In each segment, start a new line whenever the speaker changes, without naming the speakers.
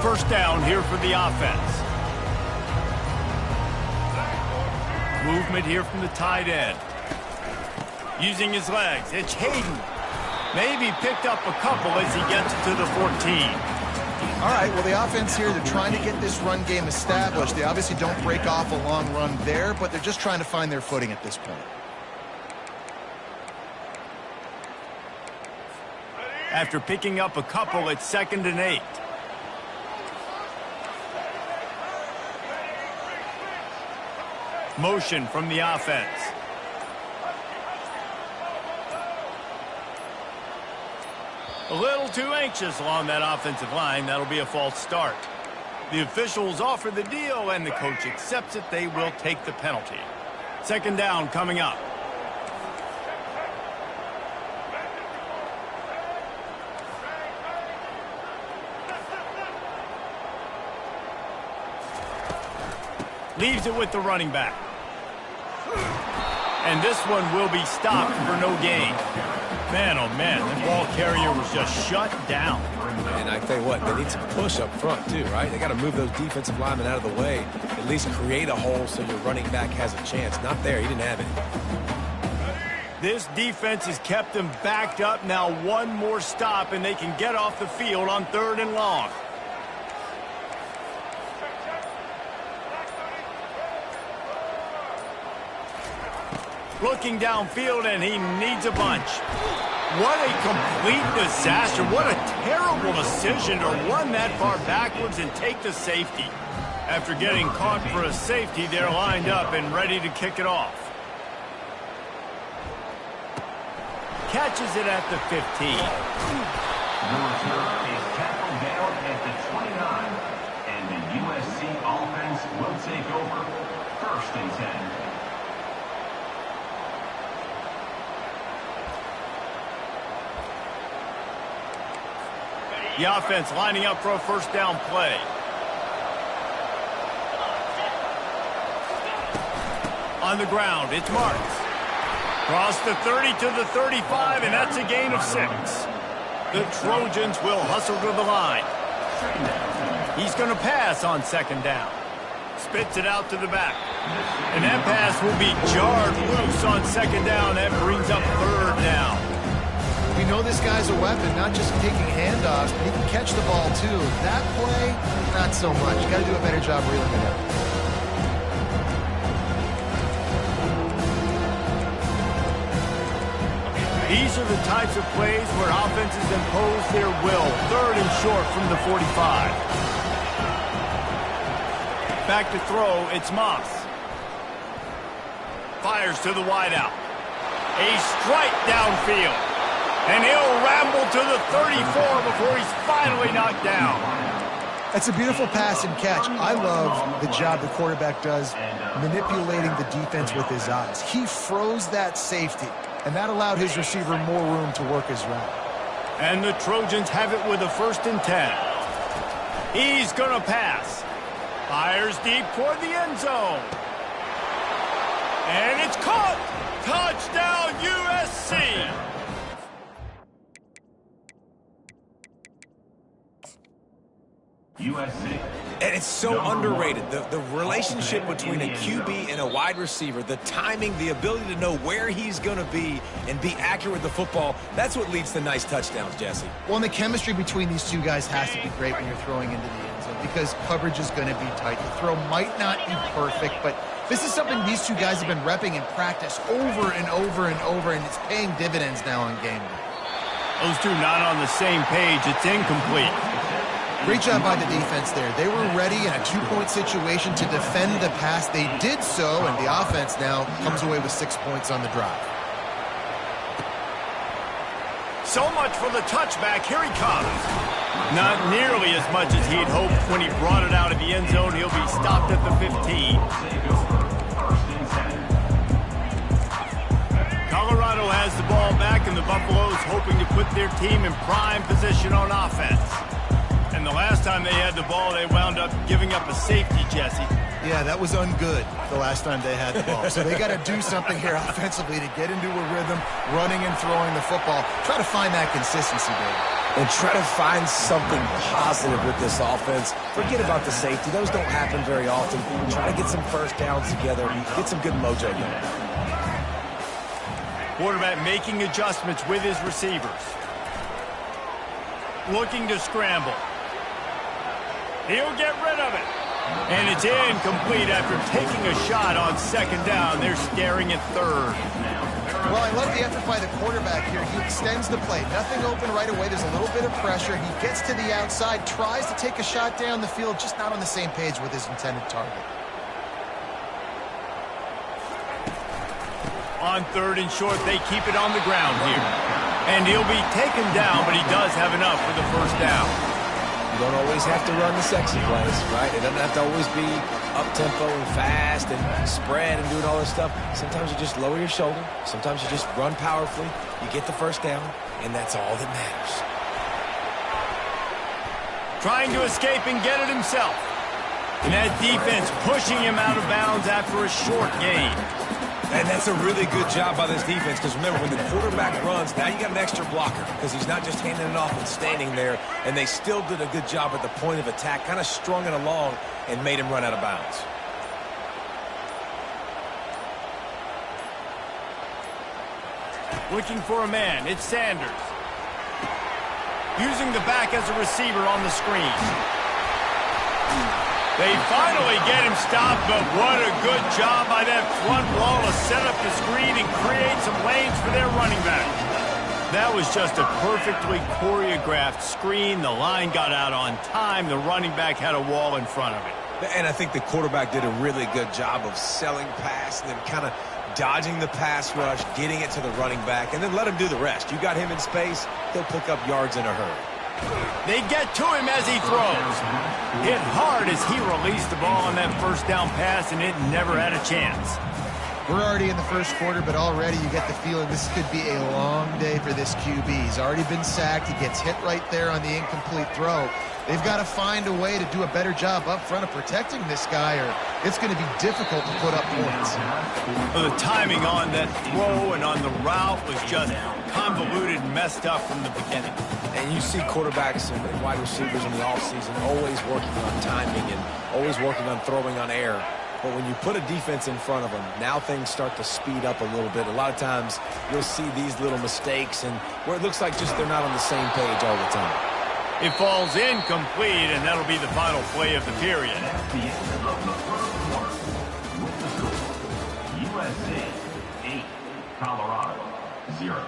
First down here for the offense. Movement here from the tight end. Using his legs, it's Hayden. Maybe picked up a couple as he gets to the 14.
All right, well, the offense here, they're trying to get this run game established. They obviously don't break off a long run there, but they're just trying to find their footing at this point.
After picking up a couple, it's 2nd and 8. Motion from the offense. A little too anxious along that offensive line. That'll be a false start. The officials offer the deal, and the coach accepts it. They will take the penalty. 2nd down coming up. Leaves it with the running back. And this one will be stopped for no gain. Man, oh man, the ball carrier was just shut down.
And I tell you what, they need some push up front too, right? They got to move those defensive linemen out of the way. At least create a hole so your running back has a chance. Not there, he didn't have it.
This defense has kept them backed up. Now one more stop and they can get off the field on 3rd and long. Looking downfield, and he needs a bunch. What a complete disaster. What a terrible decision to run that far backwards and take the safety. After getting caught for a safety, they're lined up and ready to kick it off. Catches it at the 15.
The return is tackled down at the 29, and the USC offense will take over. 1st and 10.
The offense lining up for a 1st down play. On the ground, it's Marks. Cross the 30 to the 35, and that's a gain of 6. The Trojans will hustle to the line. He's going to pass on 2nd down. Spits it out to the back. And that pass will be jarred loose on 2nd down. That brings up 3rd down.
We know this guy's a weapon, not just taking handoffs, but he can catch the ball too. That play, not so much. Got to do a better job reeling it out.
These are the types of plays where offenses impose their will. 3rd and short from the 45. Back to throw, it's Moss. Fires to the wideout. A strike downfield. And he'll ramble to the 34 before he's finally knocked down.
That's a beautiful pass and catch. I love the job the quarterback does manipulating the defense with his eyes. He froze that safety, and that allowed his receiver more room to work his route.
And the Trojans have it with a 1st and 10. He's going to pass. Fires deep toward the end zone. And it's caught. Touchdown, USC.
USC.
And it's so underrated. The relationship between a QB and a wide receiver, the timing, the ability to know where he's going to be and be accurate with the football, that's what leads to nice touchdowns, Jesse.
Well, and the chemistry between these two guys has to be great when you're throwing into the end zone because coverage is going to be tight. The throw might not be perfect, but this is something these two guys have been repping in practice over and over and over, and it's paying dividends now on game day.
Those two not on the same page. It's incomplete.
Great job by the defense there. They were ready in a 2-point situation to defend the pass. They did so, and the offense now comes away with 6 points on the drive.
So much for the touchback. Here he comes. Not nearly as much as he'd hoped when he brought it out of the end zone. He'll be stopped at the 15. Colorado has the ball back, and the Buffaloes hoping to put their team in prime position on offense. And and the last time they had the ball, they wound up giving up a safety, Jesse.
Yeah, that was ungood the last time they had the ball. So they got to do something here offensively to get into a rhythm, running and throwing the football. Try to find that consistency, baby.
And try to find something positive with this offense. Forget about the safety. Those don't happen very often. Try to get some first downs together. Get some good mojo going.
Quarterback making adjustments with his receivers. Looking to scramble. He'll get rid of it. And it's incomplete after taking a shot on second down. They're staring at third.
Well, I love the effort by the quarterback here. He extends the play. Nothing open right away. There's a little bit of pressure. He gets to the outside, tries to take a shot down the field, just not on the same page with his intended target.
On third and short, they keep it on the ground here. And he'll be taken down, but he does have enough for the first down.
You don't always have to run the sexy plays, right? It doesn't have to always be up-tempo and fast and spread and doing all this stuff. Sometimes you just lower your shoulder. Sometimes you just run powerfully. You get the first down, and that's all that matters.
Trying to escape and get it himself. And that defense pushing him out of bounds after a short gain.
And that's a really good job by this defense, because remember, when the quarterback runs, now you got an extra blocker, because he's not just handing it off and standing there, and they still did a good job at the point of attack, kind of strung it along and made him run out of bounds.
Looking for a man, it's Sanders. Using the back as a receiver on the screen. They finally get him stopped, but what a good job by that front wall to set up the screen and create some lanes for their running back. That was just a perfectly choreographed screen. The line got out on time. The running back had a wall in front of it.
And I think the quarterback did a really good job of selling pass and then kind of dodging the pass rush, getting it to the running back, and then let him do the rest. You got him in space, he'll pick up yards in a hurry.
They get to him as he throws. Hit hard as he released the ball on that first down pass, and it never had a chance.
We're already in the first quarter, but already you get the feeling this could be a long day for this QB. He's already been sacked. He gets hit right there on the incomplete throw. They've got to find a way to do a better job up front of protecting this guy, or it's going to be difficult to put up points.
Well, the timing on that throw and on the route was just convoluted and messed up from the beginning.
And you see quarterbacks and wide receivers in the offseason always working on timing and always working on throwing on air. But when you put a defense in front of them, now things start to speed up a little bit. A lot of times you'll see these little mistakes and where it looks like just they're not on the same page all the time.
It falls incomplete, and that'll be the final play of the period.
At the end of the first quarter, with the score, USC 8, Colorado 0.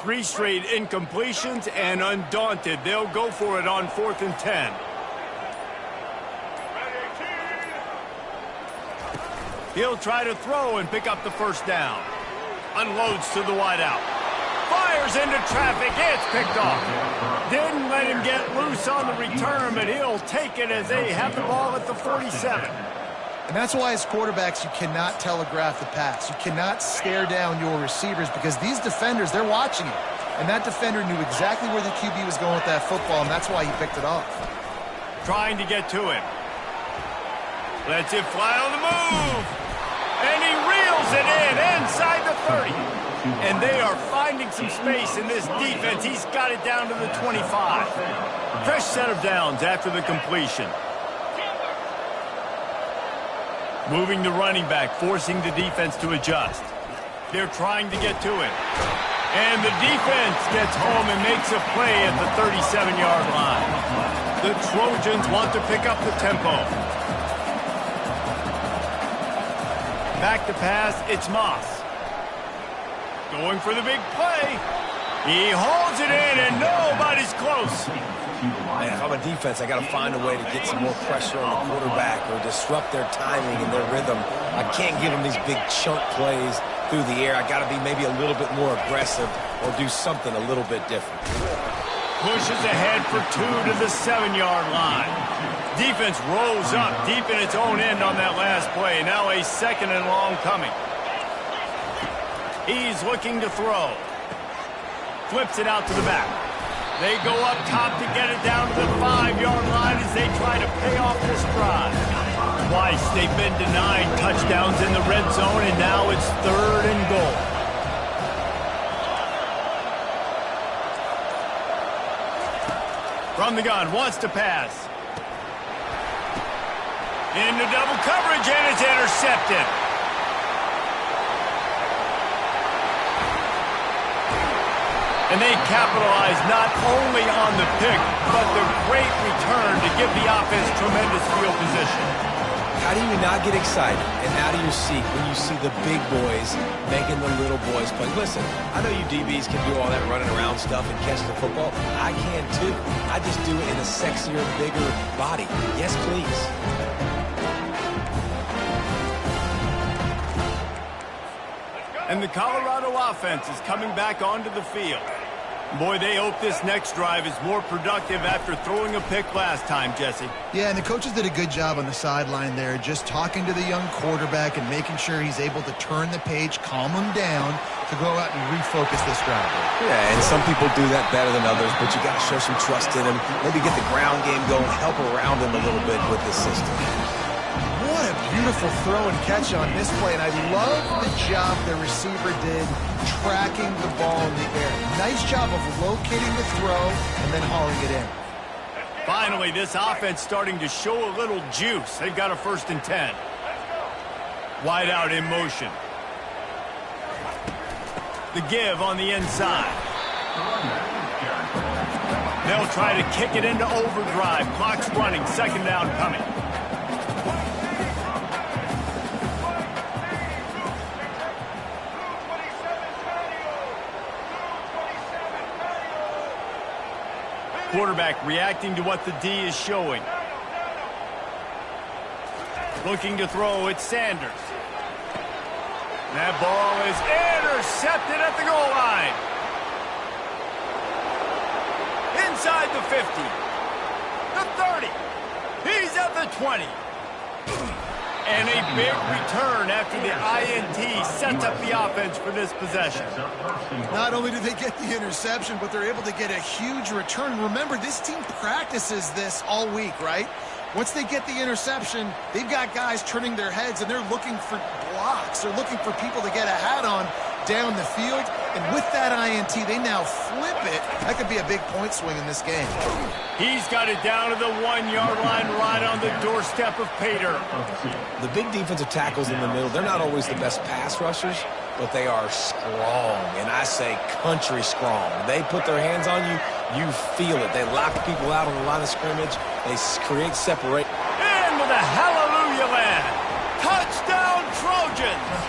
Three straight incompletions, and undaunted, they'll go for it on 4th and 10. He'll try to throw and pick up the first down. Unloads to the wideout. Fires into traffic. It's picked off. Didn't let him get loose on the return, but he'll take it as they have the ball at the 47.
And that's why as quarterbacks you cannot telegraph the pass. You cannot stare down your receivers because these defenders, they're watching it. And that defender knew exactly where the QB was going with that football, and that's why he picked it off.
Trying to get to him. Lets it fly on the move. And he reels it in inside the 30. And they are finding some space in this defense. He's got it down to the 25. Fresh set of downs after the completion. Moving the running back, forcing the defense to adjust. They're trying to get to him. And the defense gets home and makes a play at the 37-yard line. The Trojans want to pick up the tempo. Back to pass, it's Moss. Going for the big play. He holds it in, and nobody's close.
Man, if I'm a defense, I got to find a way to get some more pressure on the quarterback or disrupt their timing and their rhythm. I can't give them these big chunk plays through the air. I got to be maybe a little bit more aggressive or do something a little bit different.
Pushes ahead for 2 to the 7-yard line. Defense rolls up deep in its own end on that last play. Now a 2nd and long coming. He's looking to throw. Flips it out to the back. They go up top to get it down to the 5-yard line as they try to pay off this drive. Twice they've been denied touchdowns in the red zone, and now it's 3rd and goal. From the gun, wants to pass. Into double coverage, and it's intercepted. And they capitalize not only on the pick, but the great return to give the offense tremendous field position.
How do you not get excited and out of your seat when you see the big boys making the little boys play? Listen, I know you DBs can do all that running around stuff and catch the football. I can too. I just do it in a sexier, bigger body. Yes, please.
And the Colorado offense is coming back onto the field. Boy, they hope this next drive is more productive after throwing a pick last time, Jesse.
Yeah, and the coaches did a good job on the sideline there, just talking to the young quarterback and making sure he's able to turn the page, calm him down to go out and refocus this drive.
Yeah, and some people do that better than others, but you got to show some trust in him. Maybe get the ground game going, help around him a little bit with the system.
What a beautiful throw and catch on this play, and I love the job the receiver did tracking the ball in the air. Nice job of locating the throw and then hauling it in.
Finally, this offense starting to show a little juice. They've got a 1st and 10. Wide out in motion. The give on the inside. They'll try to kick it into overdrive. Clock's running. 2nd down coming. Quarterback reacting to what the D is showing. Looking to throw, it's Sanders. That ball is intercepted at the goal line. Inside the 50. The 30. He's at the 20. And a big return after the INT sets up the offense for this possession.
Not only do they get the interception, but they're able to get a huge return. Remember, this team practices this all week, right? Once they get the interception, they've got guys turning their heads, and they're looking for blocks. They're looking for people to get a hat on down the field. And with that INT, they now flip it. That could be a big point swing in this game.
He's got it down to the 1-yard line right on the doorstep of Pater.
The big defensive tackles in the middle, they're not always the best pass rushers, but they are strong, and I say country strong. They put their hands on you, you feel it. They lock people out on the line of scrimmage. They create separation.
Into the hallelujah land. Touchdown Trojans.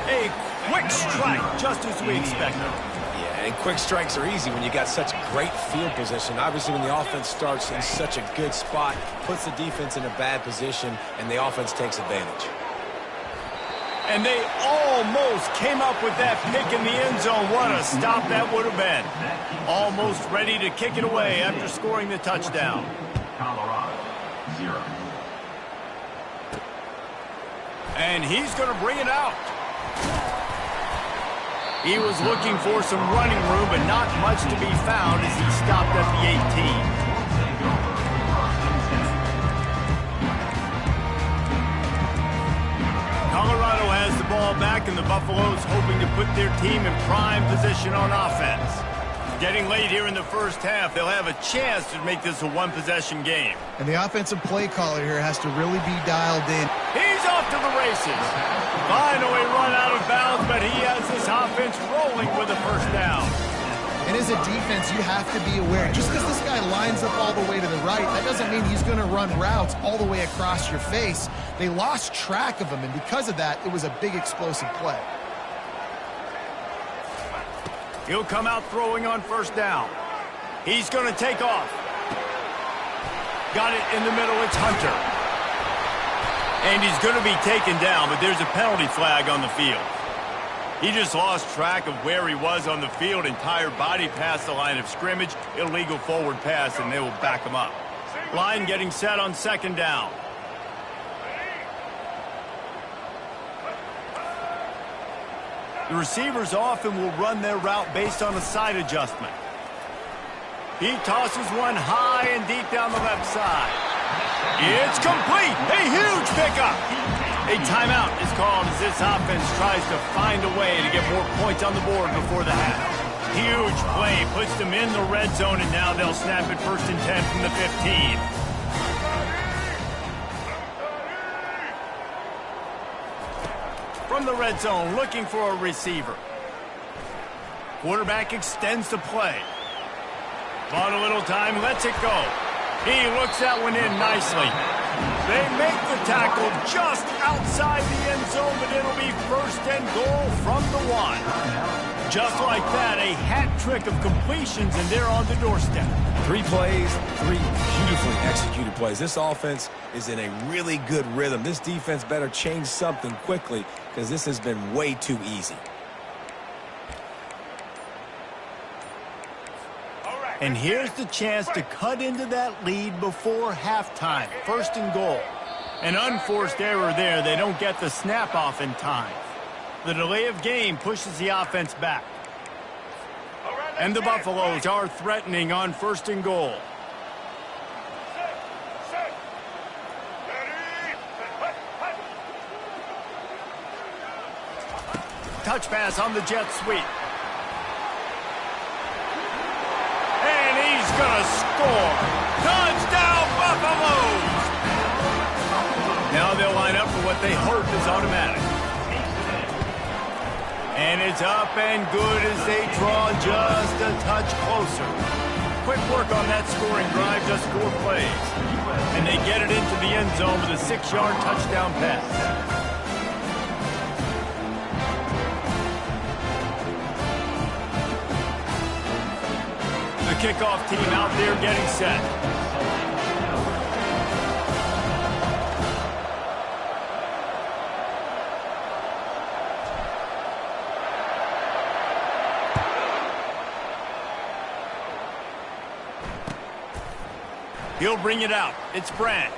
A quick strike, just as we expected.
Yeah, and quick strikes are easy when you got such great field position. Obviously, when the offense starts in such a good spot, puts the defense in a bad position, and the offense takes advantage.
And they almost came up with that pick in the end zone. What a stop that would have been. Almost ready to kick it away after scoring the touchdown.
Colorado, 0.
And he's going to bring it out. He was looking for some running room, but not much to be found as he stopped at the 18. Colorado has the ball back, and the Buffaloes hoping to put their team in prime position on offense. Getting late here in the first half, they'll have a chance to make this a one-possession game.
And the offensive play caller here has to really be dialed in.
He's off to the races. Finally run out of bounds, but he has this offense rolling with a 1st down.
And as a defense, you have to be aware. Just because this guy lines up all the way to the right, that doesn't mean he's going to run routes all the way across your face. They lost track of him, and because of that, it was a big explosive play.
He'll come out throwing on 1st down. He's going to take off. Got it in the middle. It's Hunter. And he's going to be taken down, but there's a penalty flag on the field. He just lost track of where he was on the field. Entire body past the line of scrimmage. Illegal forward pass, and they will back him up. Line getting set on second down. The receivers often will run their route based on a side adjustment. He tosses one high and deep down the left side. It's complete. A huge pickup. A timeout is called as this offense tries to find a way to get more points on the board before the half. Huge play puts them in the red zone, and now they'll snap it 1st and 10 from the 15. From the red zone, looking for a receiver. Quarterback extends the play. On a little time, lets it go. He looks that one in nicely. They make the tackle just outside the end zone, but it'll be 1st and goal from the 1. Just like that, a hat trick of completions, and they're on the doorstep.
3 plays, 3 beautifully executed plays. This offense is in a really good rhythm. This defense better change something quickly because this has been way too easy.
And here's the chance to cut into that lead before halftime. 1st and goal. An unforced error there. They don't get the snap off in time. The delay of game pushes the offense back. And the Buffaloes are threatening on 1st and goal. Touch pass on the jet sweep. And he's going to score. Touchdown, Buffaloes! Now they'll line up for what they hope is automatic. And it's up and good as they draw just a touch closer. Quick work on that scoring drive, just 4 plays. And they get it into the end zone with a 6-yard touchdown pass. The kickoff team out there getting set. He'll bring it out. It's Branch.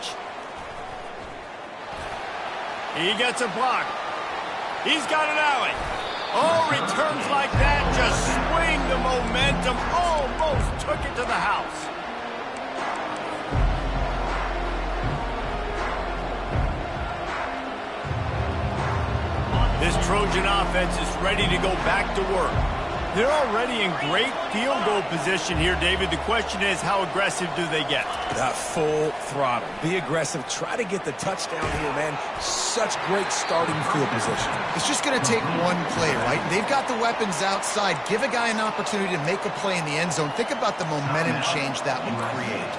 He gets a block. He's got an alley. Oh, returns like that just swing the momentum. Almost took it to the house. This Trojan offense is ready to go back to work. They're already in great field goal position here, David. The question is, how aggressive do they get?
Full throttle. Be aggressive. Try to get the touchdown here, man. Such great starting field position.
It's just going to take one play, right? They've got the weapons outside. Give a guy an opportunity to make a play in the end zone. Think about the momentum change that would create.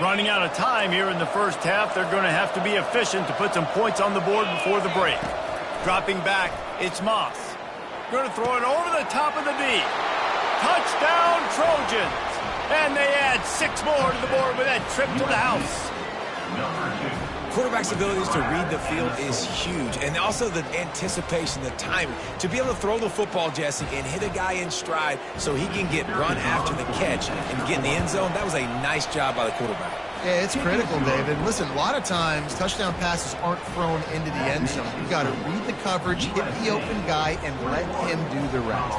Running out of time here in the first half. They're going to have to be efficient to put some points on the board before the break. Dropping back, it's Moss. Going to throw it over the top of the D. Touchdown, Trojans. And they add 6 more to the board with that trip to the house.
Quarterback's abilities to read the field is huge. And also the anticipation, the timing. To be able to throw the football, Jesse, and hit a guy in stride so he can get run after the catch and get in the end zone, that was a nice job by the quarterback.
Yeah, it's critical, David. Listen, a lot of times touchdown passes aren't thrown into the end zone. You've got to read the coverage, hit the open guy, and let him do the rest.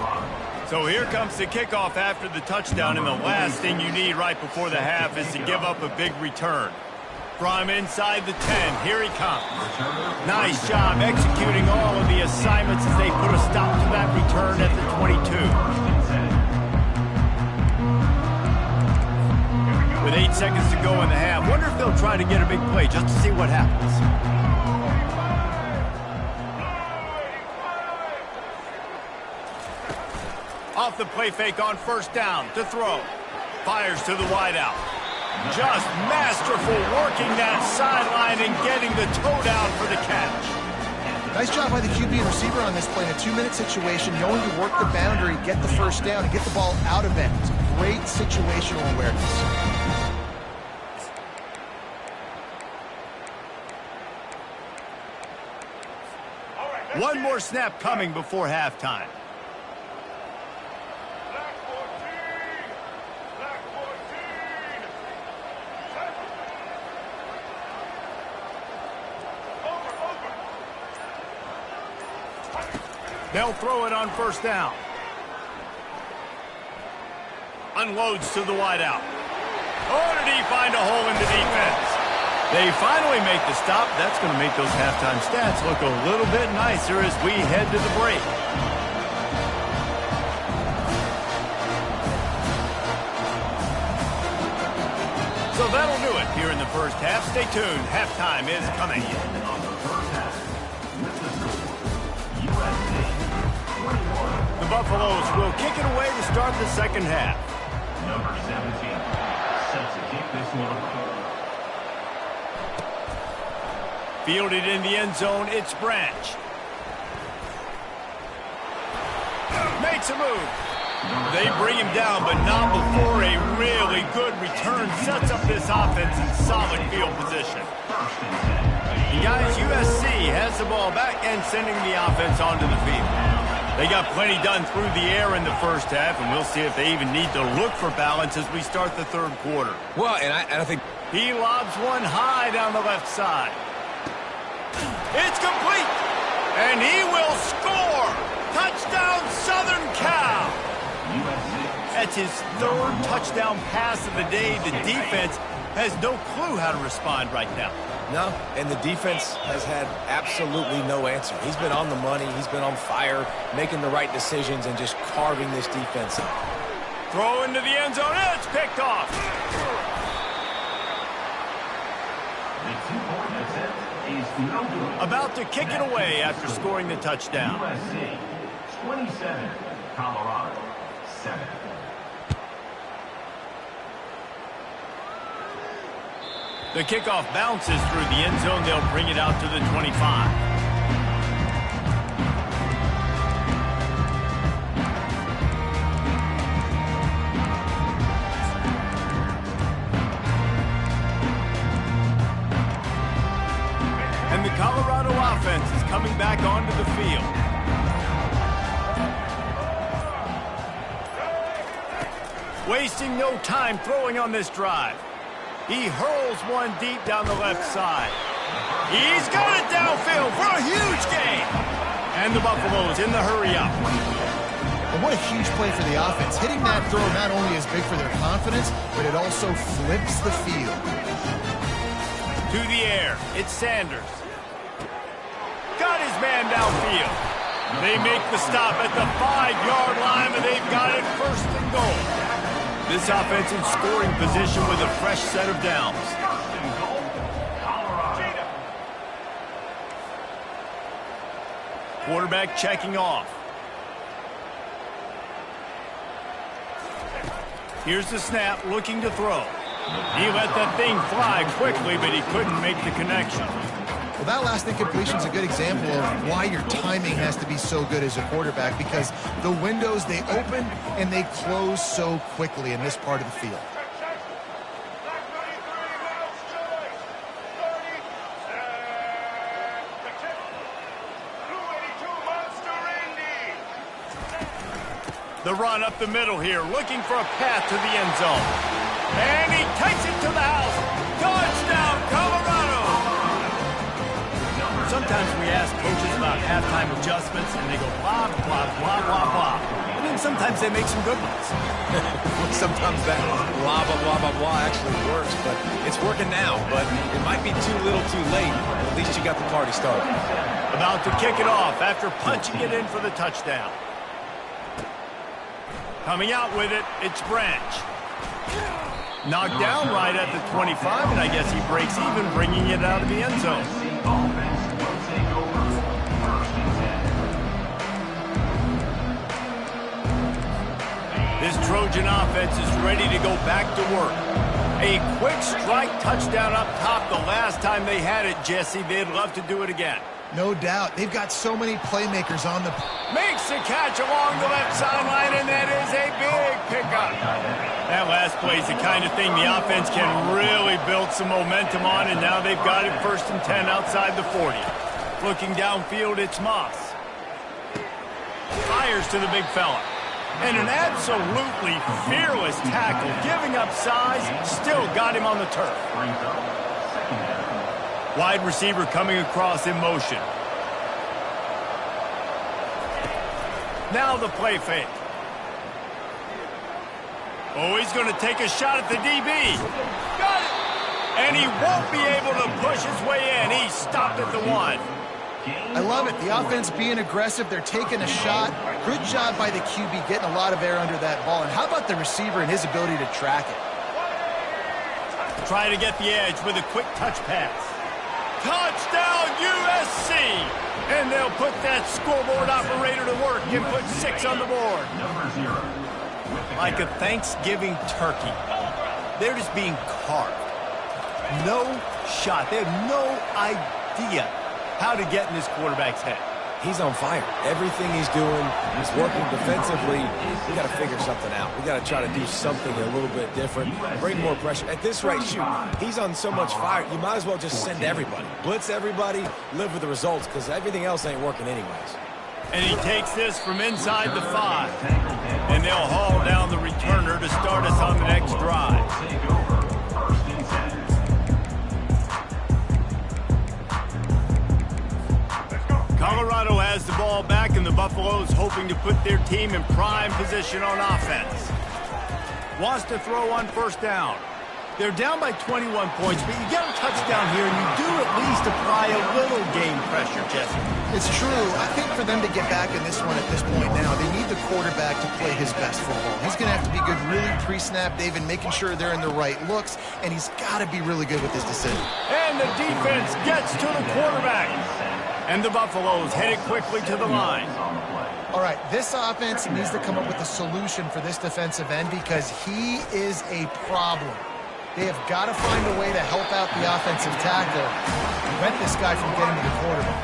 So here comes the kickoff after the touchdown, and the last thing you need right before the half is to give up a big return. From inside the 10, here he comes. Nice job executing all of the assignments as they put a stop to that return at the 22. With 8 seconds to go in the half, wonder if they'll try to get a big play just to see what happens. Off the play fake on 1st down to throw. Fires to the wideout. Just masterful working that sideline and getting the toe down for the catch.
Nice job by the QB and receiver on this play in a 2-minute situation, knowing to work the boundary, get the 1st down, and get the ball out of bounds. Great situational awareness.
One more snap coming before halftime. They'll throw it on first down. Unloads to the wideout. Oh, did he find a hole in the defense? They finally make the stop. That's going to make those halftime stats look a little bit nicer as we head to the break. So that'll do it here in the first half. Stay tuned. Halftime is coming. The Buffaloes will kick it away to start the second half.
Number 17 sets to kick this one away.
Fielded in the end zone, it's Branch. Makes a move. They bring him down, but not before a really good return sets up this offense in solid field position. And guys, USC has the ball back and sending the offense onto the field. They got plenty done through the air in the first half, and we'll see if they even need to look for balance as we start the third quarter.
Well, and I think
he lobs one high down the left side. It's complete, and he will score. Touchdown, Southern Cal. That's his third touchdown pass of the day. The defense has no clue how to respond right now.
no, and the defense has had absolutely no answer. He's been on the money. He's been on fire, making the right decisions and just carving this defense up.
Throw into the end zone. It's picked off.
The 2-point attempt is no good.
About to kick it away after scoring the touchdown.
USC 27, Colorado 7.
The kickoff bounces through the end zone. They'll bring it out to the 25. And the Colorado offense is coming back onto the field. Wasting no time throwing on this drive. He hurls one deep down the left side. He's got it downfield for a huge gain. And the Buffaloes in the hurry up.
And what a huge play for the offense. Hitting that throw not only is big for their confidence, but it also flips the field.
To the air, it's Sanders. Got his man downfield. They make the stop at the 5-yard line, and they've got it first and goal. This offense in scoring position with a fresh set of downs. Quarterback checking off. Here's the snap, looking to throw. He let that thing fly quickly, but he couldn't make the connection.
Well, that last incompletion is a good example of why your timing has to be so good as a quarterback, because the windows, they open and they close so quickly in this part of the field.
The run up the middle here, looking for a path to the end zone. And he takes it to the house. Touchdown, Colorado! Sometimes we ask coaches about halftime adjustments, and they go blah, blah, blah, blah, blah. And then sometimes they make some good ones.
Sometimes that blah, blah, blah, blah, blah actually works, but it's working now. But it might be too little too late. At least you got the party started.
About to kick it off after punching it in for the touchdown. Coming out with it, it's Branch. Knocked down right at the 25, and I guess he breaks even, bringing it out of the end zone. This Trojan offense is ready to go back to work. A quick strike touchdown up top the last time they had it, Jesse. They'd love to do it again.
No doubt. They've got so many playmakers on the...
Makes the catch along the left sideline, and that is a big pickup. That last play is the kind of thing the offense can really build some momentum on, and now they've got it 1st and 10 outside the 40. Looking downfield, it's Moss. Fires to the big fella. And an absolutely fearless tackle, giving up size, still got him on the turf. Wide receiver coming across in motion. Now the play fake. Oh, he's going to take a shot at the DB. Got it! And he won't be able to push his way in. He stopped at the 1.
I love it. The offense being aggressive. They're taking a shot. Good job by the QB getting a lot of air under that ball. And how about the receiver and his ability to track it?
Try to get the edge with a quick touch pass. Touchdown, USC! And they'll put that scoreboard operator to work and put 6 on the board. Like a Thanksgiving turkey. They're just being carved. No shot. They have no idea how to get in this quarterback's head.
He's on fire. Everything he's doing, he's working defensively. We got to figure something out. We got to try to do something a little bit different. Bring more pressure. At this rate, shoot, he's on so much fire, you might as well just send everybody. Blitz everybody, live with the results, because everything else ain't working anyways.
And he takes this from inside the 5. And they'll haul down the returner to start us on the next drive. Colorado has the ball back, and the Buffaloes hoping to put their team in prime position on offense. Wants to throw on first down. They're down by 21 points, but you get a touchdown here, and you do at least apply a little game pressure, Jesse.
It's true. I think for them to get back in this one at this point now, they need the quarterback to play his best football. He's going to have to be good really pre-snap, David, making sure they're in the right looks, and he's got to be really good with his decision.
And the defense gets to the quarterback. And the Buffaloes headed quickly to the line.
All right, this offense needs to come up with a solution for this defensive end because he is a problem. They have got to find a way to help out the offensive tackle, prevent this guy from getting to the quarterback.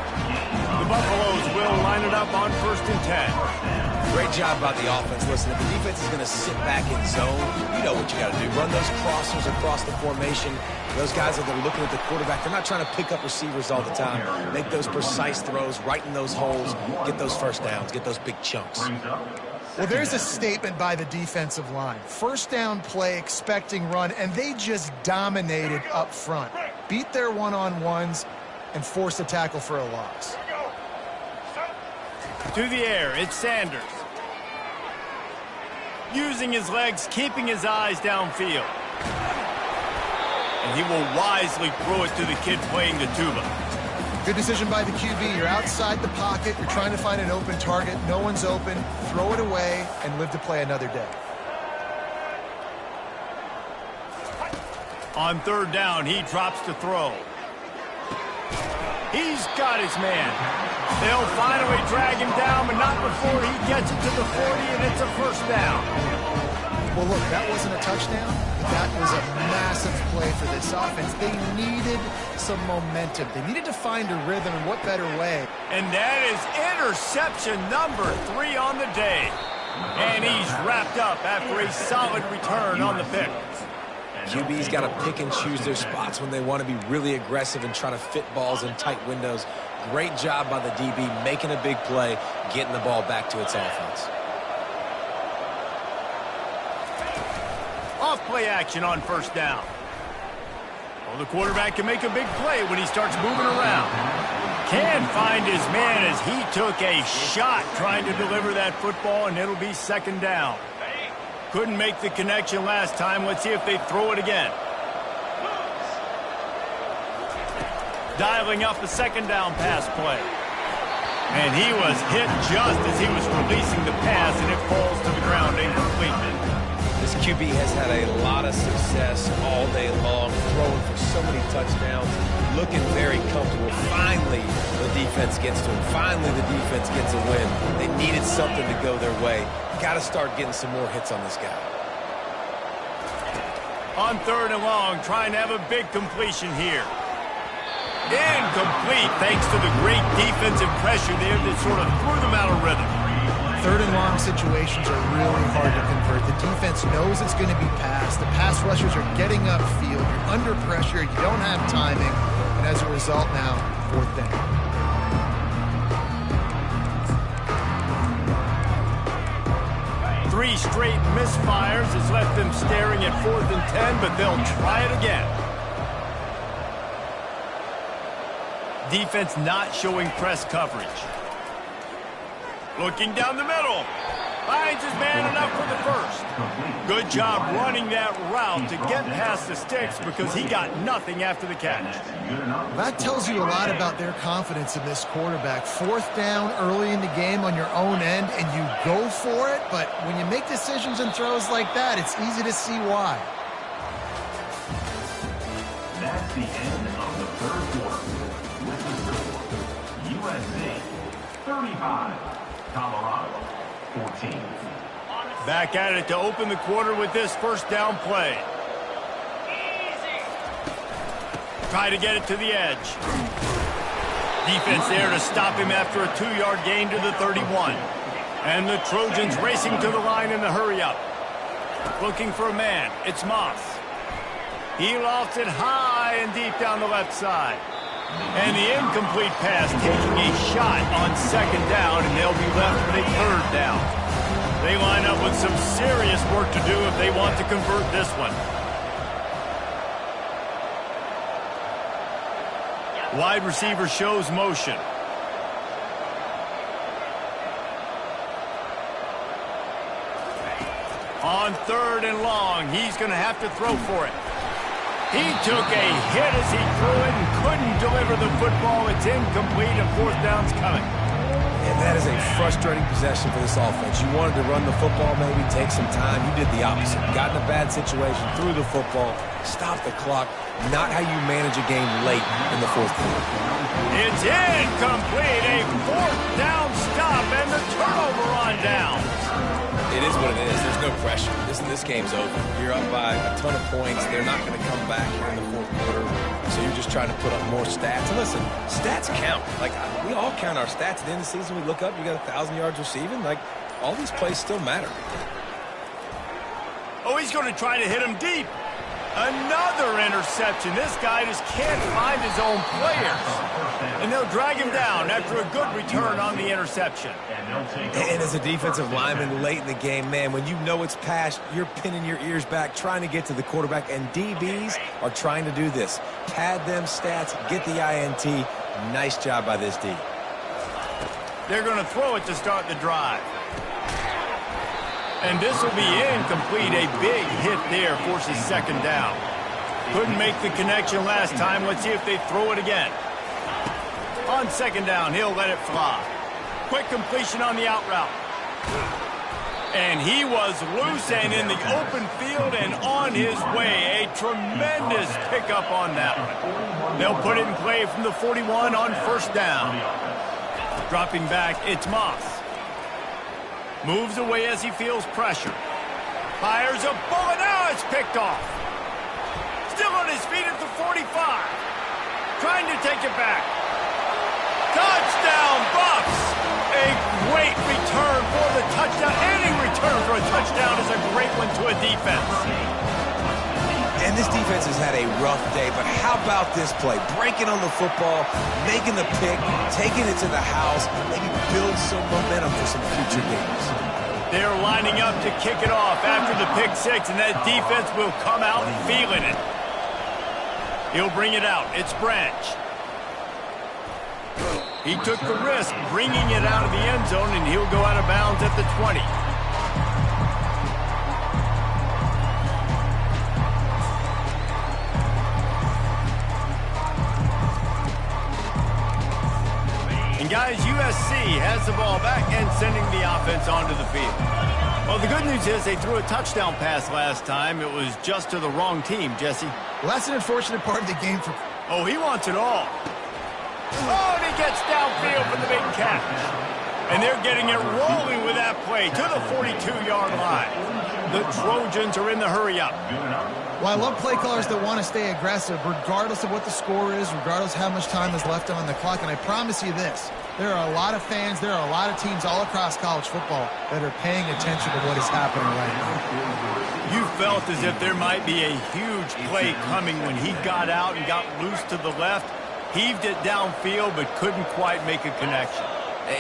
The Buffaloes will line it up on 1st and 10.
Great job by the offense. Listen, if the defense is going to sit back in zone, you know what you got to do. Run those crossers across the formation. Those guys that are looking at the quarterback, they're not trying to pick up receivers all the time. Make those precise throws, right in those holes, get those first downs, get those big chunks.
Well, there's a statement by the defensive line. First down play, expecting run, and they just dominated up front. Beat their one-on-ones and forced a tackle for a loss.
To the air, it's Sanders. Using his legs, keeping his eyes downfield. And he will wisely throw it to the kid playing the tuba.
Good decision by the QB. You're outside the pocket. You're trying to find an open target. No one's open. Throw it away and live to play another day.
On 3rd down, he drops to throw. He's got his man. They'll finally drag him down, but not before he gets it to the 40, and it's a first down.
Well, look, that wasn't a touchdown. That was a massive play for this offense. They needed some momentum. They needed to find a rhythm, and what better way?
And that is interception number 3 on the day. And he's wrapped up after a solid return on the pick.
QB's got to pick and choose their spots when they want to be really aggressive and try to fit balls in tight windows. Great job by the DB making a big play, getting the ball back to its offense.
Off play action on first down. Well, the quarterback can make a big play when he starts moving around. Can find his man as he took a shot trying to deliver that football, and it'll be 2nd down. Couldn't make the connection last time. Let's see if they throw it again. Dialing up a 2nd down pass play. And he was hit just as he was releasing the pass, and it falls to the ground incomplete.
This QB has had a lot of success all day long, throwing for so many touchdowns, looking very comfortable. Finally, the defense gets to him. Finally, the defense gets a win. They needed something to go their way. Got to start getting some more hits on this guy.
On 3rd and long, trying to have a big completion here. Incomplete, thanks to the great defensive pressure there that sort of threw them out of rhythm.
3rd and long situations are really hard to convert. The defense knows it's going to be passed. The pass rushers are getting upfield. You're under pressure. You don't have timing. And as a result now, 4th down.
Three straight misfires has left them staring at 4th and 10, but they'll try it again. Defense not showing press coverage. Looking down the middle. Finds his man enough for the first. Good job running that route to get past the sticks because he got nothing after the catch.
That tells you a lot about their confidence in this quarterback. 4th down early in the game on your own end, and you go for it, but when you make decisions and throws like that, it's easy to see why.
That's the end of the third quarter. With the score, USC 35, Colorado 14.
Back at it to open the quarter with this first down play. Try to get it to the edge. Defense there to stop him after a 2-yard gain to the 31. And the Trojans racing to the line in the hurry-up. Looking for a man. It's Moss. He lofts it high and deep down the left side. And the incomplete pass taking a shot on 2nd down, and they'll be left with a 3rd down. They line up with some serious work to do if they want to convert this one. Wide receiver shows motion. On 3rd and long, he's going to have to throw for it. He took a hit as he threw it and couldn't deliver the football. It's incomplete, and 4th down's coming.
And that is a frustrating possession for this offense. You wanted to run the football, maybe take some time. You did the opposite. Got in a bad situation, threw the football, stopped the clock. Not how you manage a game late in the 4th quarter.
It's incomplete. A 4th down stop and the turnover on down.
It is what it is. There's no pressure. This game's over. You're up by a ton of points. They're not going to come back here in the 4th quarter. So you're just trying to put up more stats. And listen, stats count. Like, we all count our stats. At the end of the season, we look up, you got 1,000 yards receiving. Like, all these plays still matter.
Oh, he's going to try to hit him deep. Another interception. This guy just can't find his own players. And they'll drag him down after a good return on the interception.
And as a defensive lineman late in the game, man, when you know it's past, you're pinning your ears back, trying to get to the quarterback, and DBs are trying to do this. Pad them stats, get the INT. Nice job by this D.
They're going to throw it to start the drive. And this will be incomplete. A big hit there forces 2nd down. Couldn't make the connection last time. Let's see if they throw it again. On 2nd down, he'll let it fly. Quick completion on the out route. And he was loose and in the open field and on his way. A tremendous pickup on that one. They'll put it in play from the 41 on 1st down. Dropping back, it's Moss. Moves away as he feels pressure. Fires a bullet. Now it's picked off. Still on his feet at the 45. Trying to take it back. Touchdown, Bucks! A great return for the touchdown. Any return for a touchdown is a great one to a defense.
And this defense has had a rough day, but how about this play? Breaking on the football, making the pick, taking it to the house, maybe build some momentum for some future games.
They're lining up to kick it off after the pick 6, and that defense will come out feeling it. He'll bring it out. It's Branch. He took the risk bringing it out of the end zone, and he'll go out of bounds at the 20. And guys, USC has the ball back and sending the offense onto the field. Well, the good news is they threw a touchdown pass last time. It was just to the wrong team, Jesse.
Well, that's an unfortunate part of the game for...
Oh, he wants it all. Oh, and he gets downfield for the big catch. And they're getting it rolling with that play to the 42-yard line. The Trojans are in the hurry-up.
Well, I love play callers that want to stay aggressive, regardless of what the score is, regardless how much time is left on the clock. And I promise you this, there are a lot of fans, there are a lot of teams all across college football that are paying attention to what is happening right now.
You felt as if there might be a huge play coming when he got out and got loose to the left, heaved it downfield, but couldn't quite make a connection.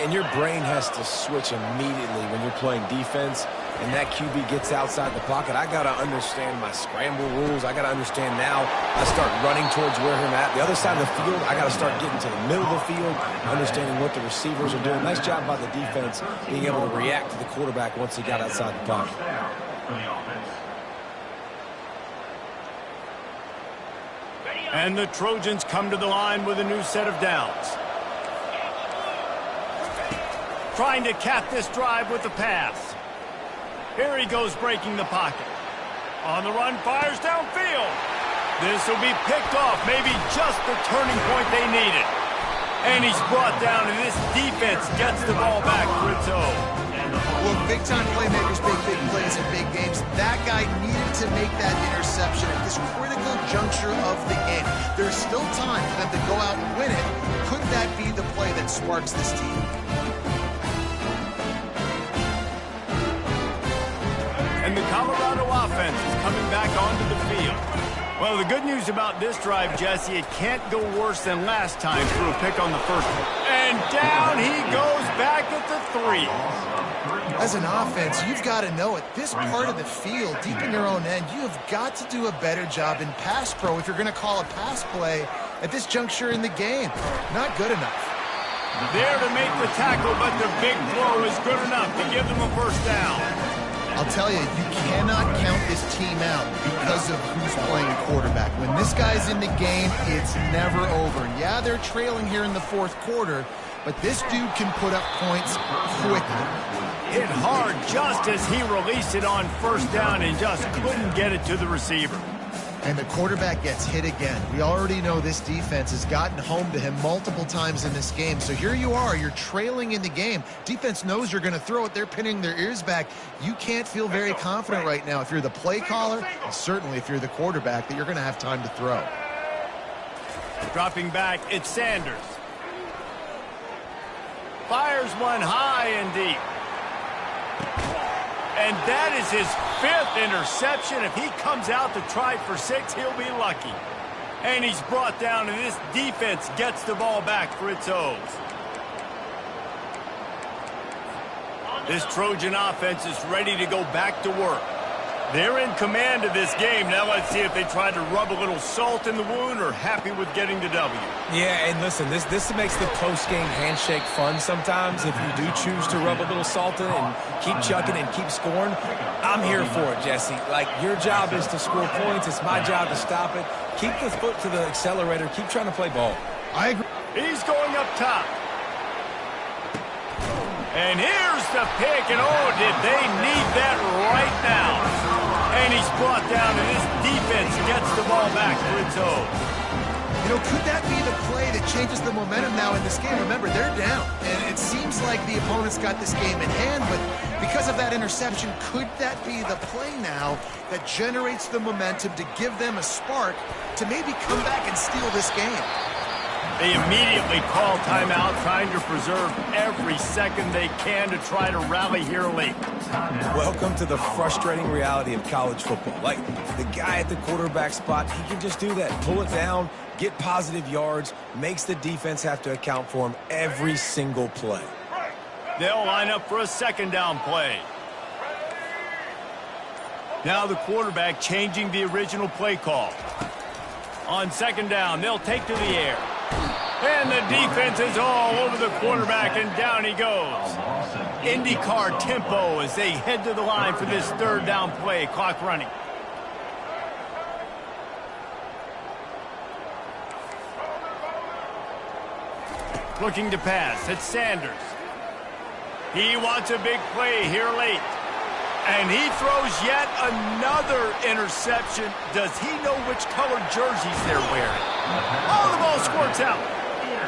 And your brain has to switch immediately when you're playing defense. and that QB gets outside the pocket, I got to understand my scramble rules. I got to understand now I start running towards where I'm at. The other side of the field, I got to start getting to the middle of the field, understanding what the receivers are doing. Nice job by the defense being able to react to the quarterback once he got outside the pocket.
And the Trojans come to the line with a new set of downs. Trying to cap this drive with the pass. Here he goes breaking the pocket. On the run, fires downfield. This will be picked off, maybe just the turning point they needed. And he's brought down, and this defense gets the ball back for its own.
Well, big-time playmakers make big plays in big games. That guy needed to make that interception at this critical juncture of the game. There's still time for them to go out and win it. Could that be the play that sparks this team?
And the Colorado offense is coming back onto the field. Well, the good news about this drive, Jesse, it can't go worse than last time through a pick on the first one. And down he goes back at the 3.
As an offense, you've got to know at this part of the field, deep in your own end, you have got to do a better job in pass pro if you're going to call a pass play at this juncture in the game. Not good enough.
There to make the tackle, but the big throw is good enough to give them a first down.
I'll tell you, you cannot count this team out because of who's playing quarterback. When this guy's in the game, it's never over. Yeah, they're trailing here in the fourth quarter, but this dude can put up points quickly.
Hit hard just as he released it on first down and just couldn't get it to the receiver.
And the quarterback gets hit again. We already know this defense has gotten home to him multiple times in this game. So here you are, you're trailing in the game. Defense knows you're going to throw it. They're pinning their ears back. You can't feel very confident right now if you're the play caller, and certainly if you're the quarterback, that you're going to have time to throw.
Dropping back, it's Sanders. Fires one high and deep. And that is his 5th interception. If he comes out to try for 6, he'll be lucky. And he's brought down, and this defense gets the ball back for its own. This Trojan offense is ready to go back to work. They're in command of this game. Now let's see if they try to rub a little salt in the wound or happy with getting the W.
Yeah, and listen, this makes the post-game handshake fun sometimes. If you do choose to rub a little salt in and keep chucking and keep scoring, I'm here for it, Jesse. Like, your job is to score points. It's my job to stop it. Keep the foot to the accelerator. Keep trying to play ball.
I agree.
He's going up top. And here's the pick, and oh, did they need that right now. And he's brought down, and this defense gets the ball back for its own.
You know, could that be the play that changes the momentum now in this game? Remember, they're down, and it seems like the opponent's got this game in hand, but because of that interception, could that be the play now that generates the momentum to give them a spark to maybe come back and steal this game?
They immediately call timeout, trying to preserve every second they can to try to rally here late.
Welcome to the frustrating reality of college football. Like, the guy at the quarterback spot, he can just do that. Pull it down, get positive yards, makes the defense have to account for him every single play.
They'll line up for a second down play. Now the quarterback changing the original play call. On second down, they'll take to the air. And the defense is all over the quarterback, and down he goes. IndyCar tempo as they head to the line for this third down play. Clock running. Looking to pass. It's Sanders. He wants a big play here late. And he throws yet another interception. Does he know which color jerseys they're wearing? Oh, the ball squirts out.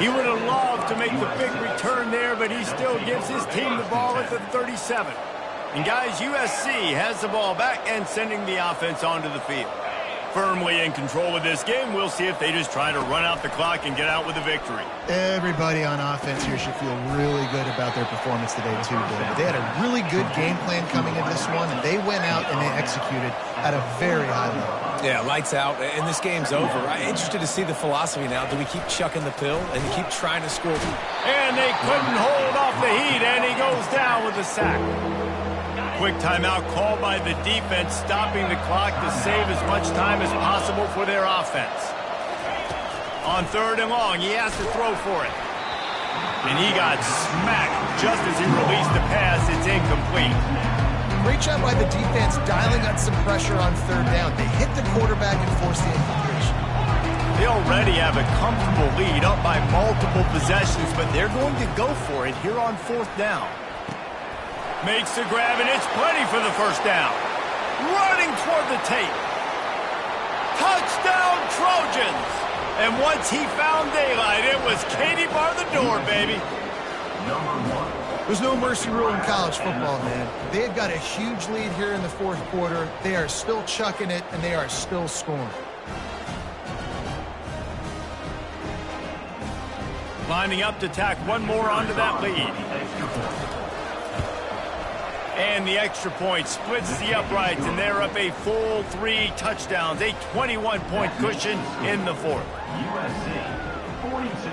He would have loved to make the big return there, but he still gives his team the ball at the 37. And guys, USC has the ball back and sending the offense onto the field. Firmly in control of this game. We'll see if they just try to run out the clock and get out with a victory.
Everybody on offense here should feel really good about their performance today, too, David. They had a really good game plan coming into this one, and they went out and they executed at a very high level.
Yeah, lights out, and this game's over. I'm interested to see the philosophy now. Do we keep chucking the pill and keep trying to score?
And they couldn't hold off the heat, and he goes down with a sack. Quick timeout called by the defense, stopping the clock to save as much time as possible for their offense. On 3rd and long, he has to throw for it. And he got smacked just as he released the pass. It's incomplete.
Great job by the defense dialing up some pressure on 3rd down. They hit the quarterback and forced the incompletion.
They already have a comfortable lead up by multiple possessions, but they're going to go for it here on 4th down. Makes the grab, and it's plenty for the 1st down. Running toward the tape. Touchdown, Trojans! And once he found daylight, it was Katie bar the door, baby.
There's no mercy rule in college football, man. They've got a huge lead here in the 4th quarter. They are still chucking it, and they are still scoring.
Lining up to tack one more onto that lead. And the extra point splits the uprights, and they're up a full 3 touchdowns, a 21-point cushion in the 4th.
USC 42,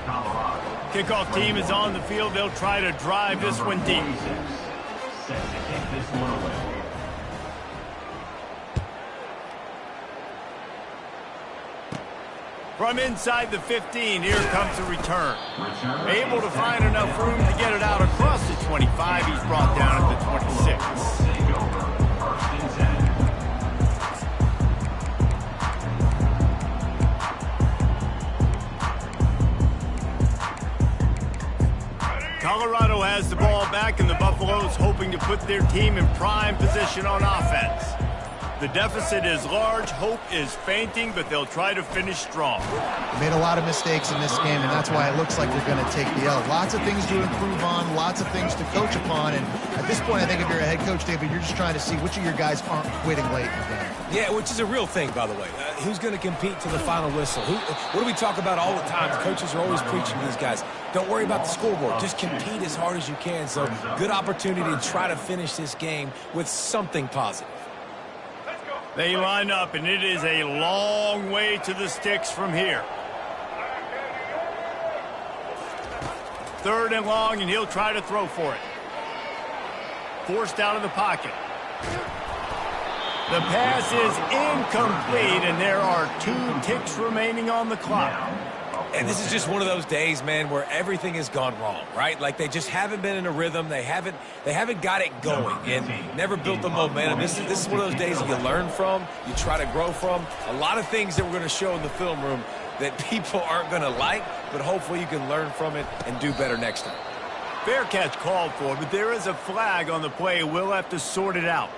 Colorado.
Kickoff team is on the field. They'll try to drive this one deep.
Set to kick this one away.
From inside the 15, here comes the return. Able to find enough room to get it out across the 25. He's brought down at the 26.
Take over, 1st and 10.
Colorado has the ball back, and the Buffaloes hoping to put their team in prime position on offense. The deficit is large. Hope is fainting, but they'll try to finish strong.
Made a lot of mistakes in this game, and that's why it looks like they're going to take the L. Lots of things to improve on, lots of things to coach upon, and at this point, I think if you're a head coach, David, you're just trying to see which of your guys aren't quitting late in the game.
Yeah, which is a real thing, by the way. Who's going to compete to the final whistle? What do we talk about all the time? The coaches are always preaching to these guys. Don't worry about the scoreboard. Just compete as hard as you can. So, good opportunity to try to finish this game with something positive.
They line up, and it is a long way to the sticks from here. 3rd and long, and he'll try to throw for it. Forced out of the pocket. The pass is incomplete, and there are 2 ticks remaining on the clock.
And this is just one of those days, man, where everything has gone wrong, right? Like they just haven't been in a rhythm. They haven't got it going and never built the momentum. This is one of those days that you learn from, you try to grow from. A lot of things that we're going to show in the film room that people aren't going to like, but hopefully you can learn from it and do better next time.
Fair catch called for, but there is a flag on the play. We'll have to sort it out.